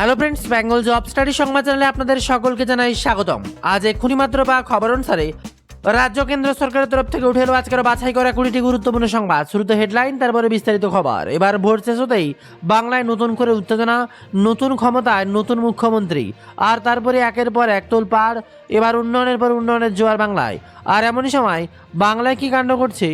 Hello friends, Bengal job study সংবাদ চ্যানেলে আপনাদের সকলকে জানাই স্বাগতম। আজ এক্ষুনি মাত্র পাওয়া খবর অনুসারে রাজ্য কেন্দ্র সরকারের তরফ থেকে উঠে এলো আজকের বাছাই করা 20টি গুরুত্বপূর্ণ সংবাদ। শুরুতে হেডলাইন, তারপরে বিস্তারিত খবর। এবার ভোট শেষ হতেই বাংলায় নতুন করে উত্তেজনা, নতুন ক্ষমতায় নতুন মুখ্যমন্ত্রী, আর তারপরে একের পর এক তোলপাড়। এবার উন্নয়নের পর উন্নয়নের জোয়ার বাংলায়। আর এমনই সময় বাংলায় কি কাণ্ড করছে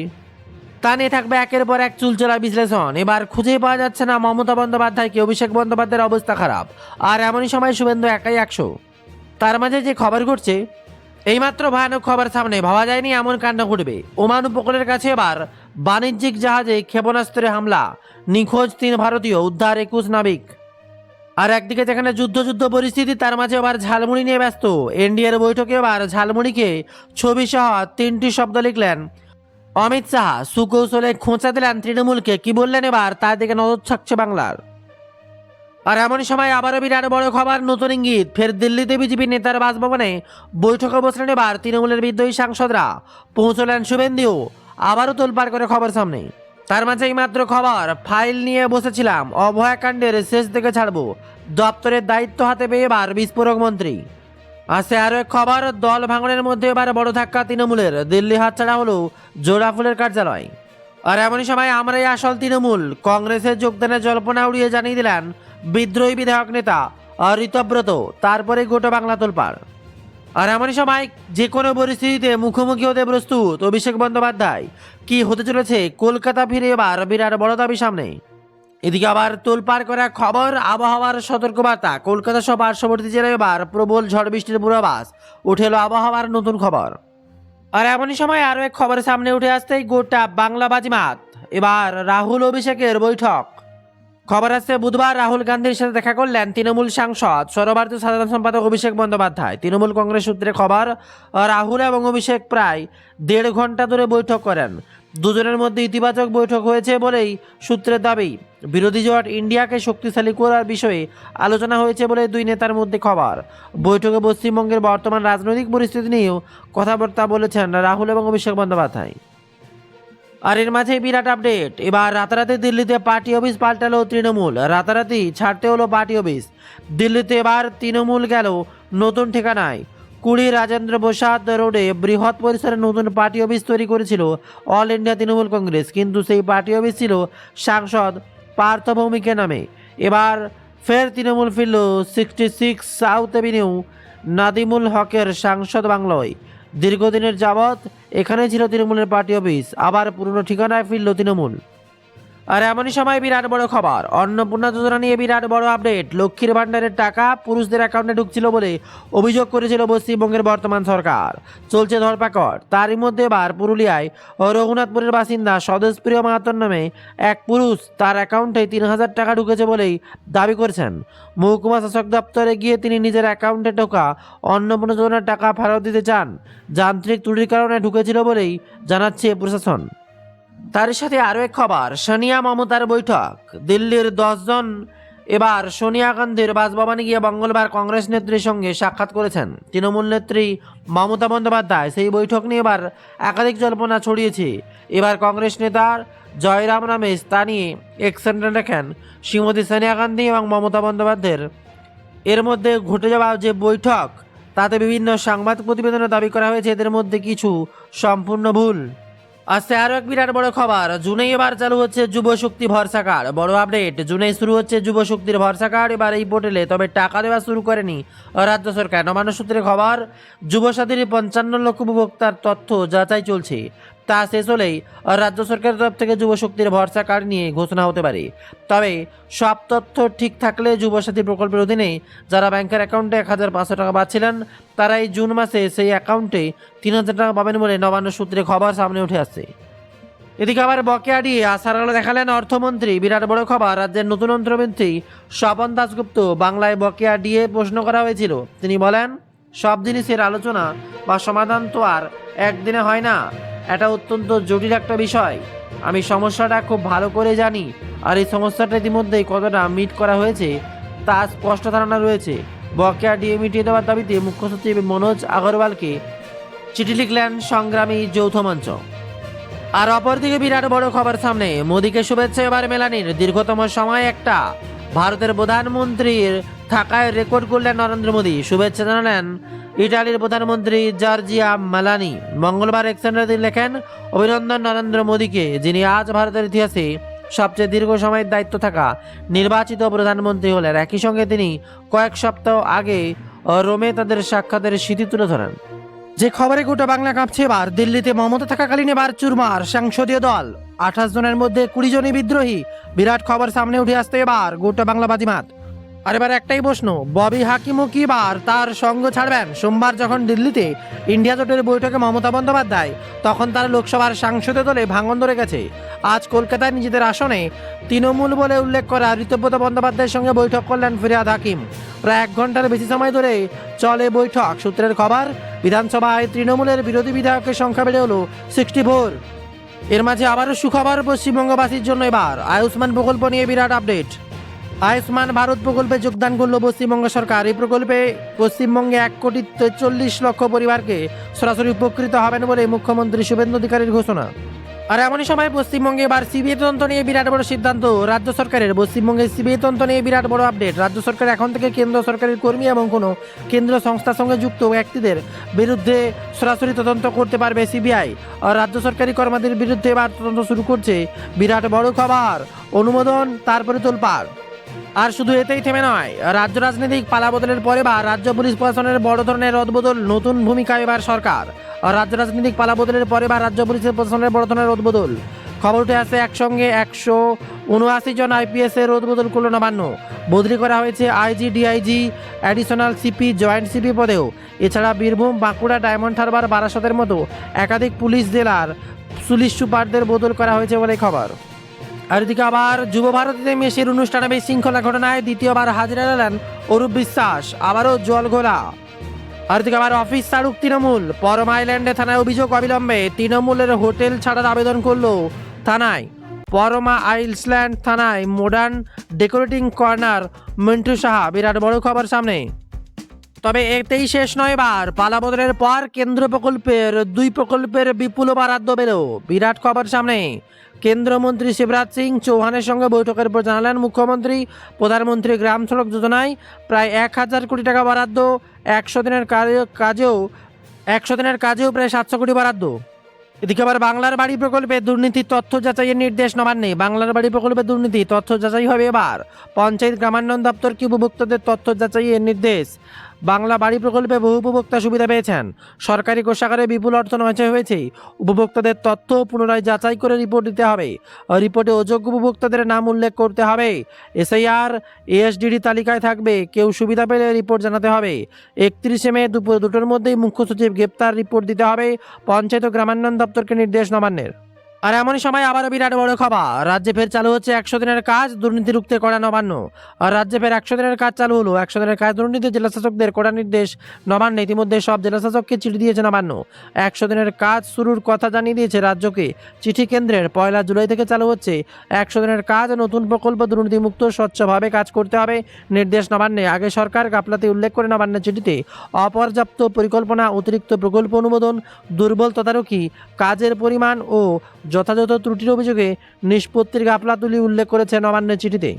তা নিয়ে থাকবে একের পর এক চুলচেরা বিশ্লেষণ। এবার খুঁজেই পাওয়া যাচ্ছে না মমতা বন্দ্যোপাধ্যায়কে, অভিষেক বন্দ্যোপাধ্যায়ের অবস্থা খারাপ। আর এমনই সময় শুভেন্দু একাই 100। তার মাঝে যে খবর ঘটছে, এইমাত্র ভয়ানক খবর সামনে, ভাবা যায়নি এমন কাণ্ড ঘটবে। ওমান উপকূলের কাছে এবার বাণিজ্যিক জাহাজে ক্ষেপণাস্ত্রে হামলা, নিখোঁজ 3 ভারতীয়, উদ্ধার 21 নাবিক। আর একদিকে যেখানে যুদ্ধ পরিস্থিতি, তার মাঝে এবার ঝালমুড়ি নিয়ে ব্যস্ত। এনডিএর বৈঠকে এবার ঝালমুড়িকে ছবি সহ 3টি শব্দ লিখলেন অমিত শাহ। সুকৌশলে খোঁচা দিলেন তৃণমূলকে। কি বললেন এবার, তার দিকে নজর থাকছে বাংলার। আর এমন সময় আবারও বিরাট বড় খবর, নতুন ইঙ্গিত। ফের দিল্লিতে বিজেপি নেতার বাসভবনে বৈঠকে বসলেন এবার তৃণমূলের বিদ্রোহী সাংসদরা। পৌঁছলেন শুভেন্দু। আবারও তোলপাড় করে খবর সামনে। তার মাঝেই মাত্র খবর, ফাইল নিয়ে বসেছিলাম, অভয়াকাণ্ডের শেষ থেকে ছাড়বো। দপ্তরের দায়িত্ব হাতে পেয়ে এবার বিস্ফোরক মন্ত্রী। আসে আরও এক খবর, দল ভাঙনের মধ্যে এবার বড় ধাক্কা তৃণমূলের। দিল্লি হাতছাড়া হলো জোড়াফুলের কার্যালয়। আর এমনই সময় আমরাই আসল তৃণমূল, কংগ্রেসের যোগদানের জল্পনা উড়িয়ে জানিয়ে দিলেন বিদ্রোহী বিধায়ক নেতা ঋতব্রত। তারপরে গোটা বাংলা তোলপাড়। আর এমনই সময় যে কোনো পরিস্থিতিতে মুখোমুখি হতে প্রস্তুত অভিষেক বন্দ্যোপাধ্যায়। কি হতে চলেছে, কলকাতা ফিরে এবার বিরাট বড় দাবি সামনে। এদিকে আবার তোলপাড় করা খবর, আবহাওয়ার সতর্কবার্তা। কলকাতা সহ পার্শ্ববর্তী জেলায় এবার প্রবল ঝড় বৃষ্টির পূর্বাভাস। উঠে এলো আবহাওয়ার নতুন খবর। আর এমনই সময় আরও এক খবর সামনে উঠে আসতেই গোটা বাংলা বাজিমাত। এবার রাহুল অভিষেকের বৈঠক। খবর আসছে বুধবার রাহুল গান্ধীর সাথে দেখা করলেন তৃণমূল সাংসদ সর্বভারতীয় সাধারণ সম্পাদক অভিষেক বন্দ্যোপাধ্যায়। তৃণমূল কংগ্রেস সূত্রে খবর, রাহুল এবং অভিষেক প্রায় 1.5 ঘন্টা ধরে বৈঠক করেন। দুজনের মধ্যে ইতিবাচক বৈঠক হয়েছে বলেই সূত্রের দাবি। বিরোধী জোট ইন্ডিয়াকে শক্তিশালী করার বিষয়ে আলোচনা হয়েছে বলে দুই নেতার মধ্যে খবর। বৈঠকে পশ্চিমবঙ্গের বর্তমান রাজনৈতিক পরিস্থিতি নিয়েও কথাবার্তা বলেছেন রাহুল এবং অভিষেক বন্দ্যোপাধ্যায়। আর এর মাঝে বিরাট আপডেট, এবার রাতারাতি দিল্লিতে পার্টি অফিস পাল্টালো তৃণমূল। রাতারাতি ছাড়তে হলো পার্টি অফিস। দিল্লিতে এবার তৃণমূল গেল নতুন ঠিকানায়। 20 রাজেন্দ্র প্রসাদ রোডে বৃহৎ পরিসরে নতুন পার্টি অফিস তৈরি করেছিল অল ইন্ডিয়া তৃণমূল কংগ্রেস, কিন্তু সেই পার্টি অফিস ছিল সাংসদ পার্থ ভৌমিকের নামে। এবার ফের তৃণমূল ফিরল 66 সাউথ এভিনিউ নাদিমুল হকের সাংসদ বাংলায়। দীর্ঘদিনের যাবৎ এখানে ছিল তৃণমূলের পার্টি অফিস, আবার পুরনো ঠিকানায় ফিরল তৃণমূল। আর এমনই সময় বিরাট বড় খবর, অন্নপূর্ণা যোজনা নিয়ে বিরাট বড় আপডেট। লক্ষ্মীর ভাণ্ডারের টাকা পুরুষদের অ্যাকাউন্টে ঢুকছিল বলে অভিযোগ করেছিল পশ্চিমবঙ্গের বর্তমান সরকার। চলছে ধরপাকড়। তারই মধ্যে এবার পুরুলিয়ায় রঘুনাথপুরের বাসিন্দা স্বদেশপ্রিয় মাহাতোর নামে এক পুরুষ, তার অ্যাকাউন্টে 3,000 টাকা ঢুকেছে বলেই দাবি করেছেন। মহকুমা শাসক দপ্তরে গিয়ে তিনি নিজের অ্যাকাউন্টে ঢোকা অন্নপূর্ণা যোজনার টাকা ফেরত দিতে চান। যান্ত্রিক ত্রুটির কারণে ঢুকেছিল বলেই জানাচ্ছে প্রশাসন। তার সাথে আরও এক খবর, সোনিয়া মমতার বৈঠক। দিল্লির 10 জন এবার সোনিয়া গান্ধীর বাসভবনে গিয়ে মঙ্গলবার কংগ্রেস নেত্রীর সঙ্গে সাক্ষাৎ করেছেন তৃণমূল নেত্রী মমতা বন্দ্যোপাধ্যায়। সেই বৈঠক নিয়ে এবার একাধিক জল্পনা ছড়িয়েছে। এবার কংগ্রেস নেতার জয়রাম রমেশ তা নিয়ে এক্সেন্টে রেখেন শ্রীমতী সোনিয়া গান্ধী এবং মমতা বন্দ্যোপাধ্যায়ের এর মধ্যে ঘটে যাওয়া যে বৈঠক, তাতে বিভিন্ন সাংবাদ প্রতিবেদনে দাবি করা হয়েছে এদের মধ্যে কিছু সম্পূর্ণ ভুল। আজকে আরও এক বিরাট বড় খবর, জুনেই এবার চালু হচ্ছে যুব শক্তি ভরসা কার্ড। বড় আপডেট, জুনেই শুরু হচ্ছে যুব শক্তির ভরসা কার্ড এবার এই পোর্টালে। তবে টাকা দেওয়া শুরু করেনি রাজ্য সরকার। নবান্ন সূত্রে খবর, যুবসাথীর 55 লক্ষ উপভোক্তার তথ্য যাচাই চলছে। তা শেষ হলেই রাজ্য সরকারের তরফ থেকে যুব শক্তির ভরসা কার্ড নিয়ে ঘোষণা হতে পারে। তবে সব তথ্য ঠিক থাকলে যুবসাথী প্রকল্পের অধীনে যারা ব্যাংকের অ্যাকাউন্টে 1,500 টাকা পাচ্ছিলেন, তারা এই জুন মাসে সেই অ্যাকাউন্টে 3,000 টাকা পাবেন বলে নবান্ন সূত্রে খবর সামনে উঠে আসছে। এদিকে আবার বকেয়া দিয়ে আশার আলো দেখালেন অর্থমন্ত্রী। বিরাট বড় খবর, রাজ্যের নতুন অর্থমন্ত্রী স্বপন দাশগুপ্ত। বাংলায় বকেয়া দিয়ে প্রশ্ন করা হয়েছিল। তিনি বলেন, সব জিনিসের আলোচনা বা সমাধান তো আর একদিনে হয় না। এটা অত্যন্ত জটিল একটা বিষয়। আমি সমস্যাটা খুব ভালো করে জানি, আর এই সমস্যাটা ইতিমধ্যেই কতটা মিট করা হয়েছে তা স্পষ্ট ধারণা রয়েছে। বকেয়া ডিএ মিটিয়ে দেওয়ার দাবিতে মুখ্য সচিব মনোজ আগরওয়ালকে চিঠি লিখলেন সংগ্রামী যৌথ মঞ্চ। আর অপরদিকে বিরাট বড় খবর সামনে, মোদীকে শুভেচ্ছা এবার মেলানির। দীর্ঘতম সময় একটা ভারতের প্রধানমন্ত্রীর থাকায় রেকর্ড করলেন নরেন্দ্র মোদী। শুভেচ্ছা জানালেন ইটালির প্রধানমন্ত্রী জর্জিয়া মেলানি। মঙ্গলবার এক্সেন্ডারে তিনি লেখেন, অভিনন্দন নরেন্দ্র মোদীকে, যিনি আজ ভারতের ইতিহাসে সবচেয়ে দীর্ঘ সময়ের দায়িত্ব থাকা নির্বাচিত প্রধানমন্ত্রী হলেন। একই সঙ্গে তিনি কয়েক সপ্তাহ আগে রোমে তাদের সাক্ষাতের স্মৃতি তুলে ধরেন। যে খবরে গোটা বাংলা কাঁপছে এবার, দিল্লিতে মমতা থাকাকালীন এবার চুরমার সংসদীয় দল, 28 জনের মধ্যে 20 জনই বিদ্রোহী। বিরাট খবর সামনে উঠে আসতে এবার গোটা বাংলা বাজিমাত। আর এবার একটাই প্রশ্ন, ববি হাকিমও কি এবার তার সঙ্গ ছাড়বেন? সোমবার যখন দিল্লিতে ইন্ডিয়া জোটের বৈঠকে মমতা বন্দ্যোপাধ্যায়, তখন তার লোকসভার সাংসদীয় দলে ভাঙন ধরে গেছে। আজ কলকাতায় নিজেদের আসনে তৃণমূল বলে উল্লেখ করা ঋতব্রত বন্দ্যোপাধ্যায়ের সঙ্গে বৈঠক করলেন ফিরহাদ হাকিম। প্রায় 1 ঘন্টার বেশি সময় ধরে চলে বৈঠক। সূত্রের খবর, বিধানসভায় তৃণমূলের বিরোধী বিধায়কের সংখ্যা বেড়ে হলো 64। এর মাঝে আবারও সুখবর পশ্চিমবঙ্গবাসীর জন্য, এবার আয়ুষ্মান প্রকল্প নিয়ে বিরাট আপডেট। আয়ুষ্মান ভারত প্রকল্পে যোগদান করল পশ্চিমবঙ্গ সরকার। এই প্রকল্পে পশ্চিমবঙ্গে 1,43,00,000 পরিবারকে সরাসরি উপকৃত হবেন বলে মুখ্যমন্ত্রী শুভেন্দু অধিকারীর ঘোষণা। আর এমনই সময় পশ্চিমবঙ্গে এবার সিবিআই তদন্ত নিয়ে বিরাট বড় সিদ্ধান্ত রাজ্য সরকারের। পশ্চিমবঙ্গে সিবিআই তদন্ত নিয়ে বিরাট বড় আপডেট। রাজ্য সরকার এখন থেকে কেন্দ্র সরকারের কর্মী এবং কোনো কেন্দ্রীয় সংস্থার সঙ্গে যুক্ত ব্যক্তিদের বিরুদ্ধে সরাসরি তদন্ত করতে পারবে সিবিআই। আর রাজ্য সরকারি কর্মীদের বিরুদ্ধে এবার তদন্ত শুরু করছে। বিরাট বড় খবর, অনুমোদন তারপরে তোলপাড়। আর শুধু এতেই থেমে নয়, রাজ্য রাজনৈতিক পালাবদলের পরে বা রাজ্য পুলিশ প্রশাসনের বড় ধরনের রদবদল, নতুন ভূমিকা এবার সরকার। আর রাজ্য রাজনৈতিক পালাবদলের পরে বা রাজ্য পুলিশের প্রশাসনের বড় ধরনের রদবদল। খবর উঠে আসে, একসঙ্গে 179 জন IPS এর রদবদল করল নবান্ন। বদলি করা হয়েছে IG, DIG, additional CP, joint CP পদেও। এছাড়া বীরভূম, বাঁকুড়া, ডায়মন্ড হারবার, বারাসতের মতো একাধিক পুলিশ জেলার পুলিশ সুপারদের বদল করা হয়েছে বলে খবর। আর এদিকে আবার যুব ভারতীতে মেসির অনুষ্ঠানে বিশৃঙ্খলা ঘটনায় দ্বিতীয়বার হাজিরা এলেন অরূপ বিশ্বাস, আবারও জল ঘোলা। আর এদিকে আবার অফিস ছাড়ুক তৃণমূল, পরম আইল্যান্ডে থানায় অভিযোগ অবিলম্বে। তৃণমূলের হোটেল ছাড়ার আবেদন করলো থানায়। পরমা আইল্যান্ড থানায় modern decorating corner Mintu Saha. বিরাট বড় খবর সামনে। তবে এতেই শেষ নয়, এবার পালাবদলের পর কেন্দ্র প্রকল্পের 2 প্রকল্পের বিপুল বরাদ্দ পেল। বিরাট খবর সামনে। কেন্দ্রমন্ত্রী শিবরাজ সিং চৌহানের সঙ্গে বৈঠকের পর জানালেন মুখ্যমন্ত্রী, প্রধানমন্ত্রী গ্রাম সড়ক যোজনায় প্রায় 1000 কোটি টাকা বরাদ্দ। 100 দিনের কাজেও প্রায় 700 কোটি বরাদ্দ। এদিকে আবার বাংলার বাড়ি প্রকল্পে দুর্নীতির তথ্য যাচাইয়ের নির্দেশ নবান্নে। বাংলার বাড়ি প্রকল্পে দুর্নীতি তথ্য যাচাই হবে এবার। পঞ্চায়েত গ্রামান্বয়ন দপ্তরকে উপভোক্তাদের তথ্য যাচাইয়ের নির্দেশ। বাংলা বাড়ি প্রকল্পে বহু উপভোক্তা সুবিধা পেয়েছেন। সরকারি কোষাগারে বিপুল অর্থ নয় হয়েছে। উপভোক্তাদের তথ্য পুনরায় যাচাই করে রিপোর্ট দিতে হবে। রিপোর্টে অযোগ্য উপভোক্তাদের নাম উল্লেখ করতে হবে। SIR ASDD তালিকায় থাকবে। কেউ সুবিধা পেলে রিপোর্ট জানাতে হবে। 31 মে দুপুর 2টোর মধ্যেই মুখ্য সচিব গ্রেপ্তার রিপোর্ট দিতে হবে। পঞ্চায়েত ও গ্রামান্বয়ন দপ্তরকে নির্দেশ নবান্নের। আর এমনই সময় আবারও বিরাট বড় খবর, রাজ্যে ফের চালু হচ্ছে 100 দিনের কাজ, দুর্নীতি রুখতে কড়া নবান্ন। আর রাজ্যে ফের 100 দিনের কাজ চালু হলো। 100 দিনের কাজ দুর্নীতি জেলাশাসকদের কড়া নির্দেশ নবান্নে। ইতিমধ্যে সব জেলাশাসককে চিঠি দিয়েছে নবান্ন। 100 দিনের কাজ শুরুর কথা জানিয়ে দিয়েছে রাজ্যকে চিঠি কেন্দ্রের। 1 জুলাই থেকে চালু হচ্ছে 100 দিনের কাজ। নতুন প্রকল্প দুর্নীতিমুক্ত স্বচ্ছভাবে কাজ করতে হবে নির্দেশ নবান্নে। আগে সরকার গাফলাতে উল্লেখ করে নবান্নের চিঠিতে অপর্যাপ্ত পরিকল্পনা, অতিরিক্ত প্রকল্প অনুমোদন, দুর্বল তদারকি, কাজের পরিমাণ ও যথাযথ ত্রুটির অভিযোগে নিষ্পত্তির গাফলাতুলি উল্লেখ করেছে নবান্নের চিঠিতে।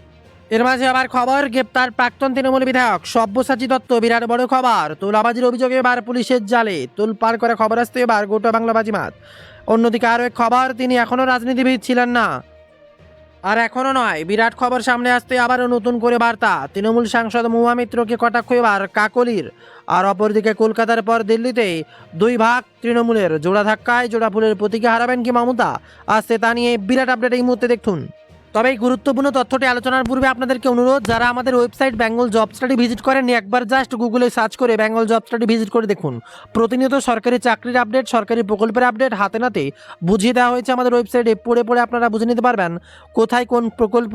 এর মাঝে আবার খবর, গ্রেপ্তার প্রাক্তন তৃণমূল বিধায়ক সব্যসাচী দত্ত। বিরাট বড় খবর, তোলাবাজির অভিযোগে এবার পুলিশের জালে তোলপাড় করে খবর আসতে এবার গোটা বাংলা বাজিমাত। অন্যদিকে আরও এক খবর, তিনি এখনও রাজনীতিবিদ ছিলেন না। আর এখনও নয়, বিরাট খবর সামনে আসতে আবারও নতুন করে বার্তা। তৃণমূল সাংসদ মহুয়া মিত্রকে কটাক্ষ এবার কাকলির। আর অপরদিকে কলকাতার পর দিল্লিতে 2 ভাগ তৃণমূলের। জোড়া ধাক্কায় জোড়া ফুলের প্রতীকে হারাবেন কি মমতা? আসছে তা নিয়ে বিরাট আপডেট এই মুহূর্তে দেখুন। তবে এই গুরুত্বপূর্ণ তথ্যটি আলোচনার পূর্বে আপনাদেরকে অনুরোধ, যারা আমাদের website Bengal job study visit করেননি, একবার জাস্ট গুগলে সার্চ করে বেঙ্গল জব স্টাডি ভিজিট করে দেখুন। প্রতিনিয়ত সরকারি চাকরির আপডেট, সরকারি প্রকল্পের আপডেট হাতে নাতে বুঝিয়ে দেওয়া হয়েছে আমাদের ওয়েবসাইটে। পড়ে আপনারা বুঝে নিতে পারবেন কোথায় কোন প্রকল্প,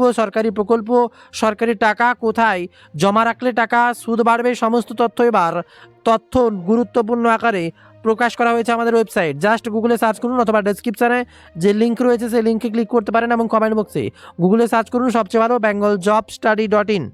সরকারি টাকা কোথায় জমা রাখলে টাকা সুদ বাড়বে। সমস্ত তথ্য এবার গুরুত্বপূর্ণ আকারে প্রকাশ করা হয়েছে আমাদের ওয়েবসাইট। জাস্ট গুগলে সার্চ করুন অথবা ডেসক্রিপশনে যে লিঙ্ক রয়েছে সেই লিঙ্কে ক্লিক করতে পারেন এবং কমেন্ট বক্সে গুগলে সার্চ করুন সবচেয়ে ভালো bengaljobstudy.in।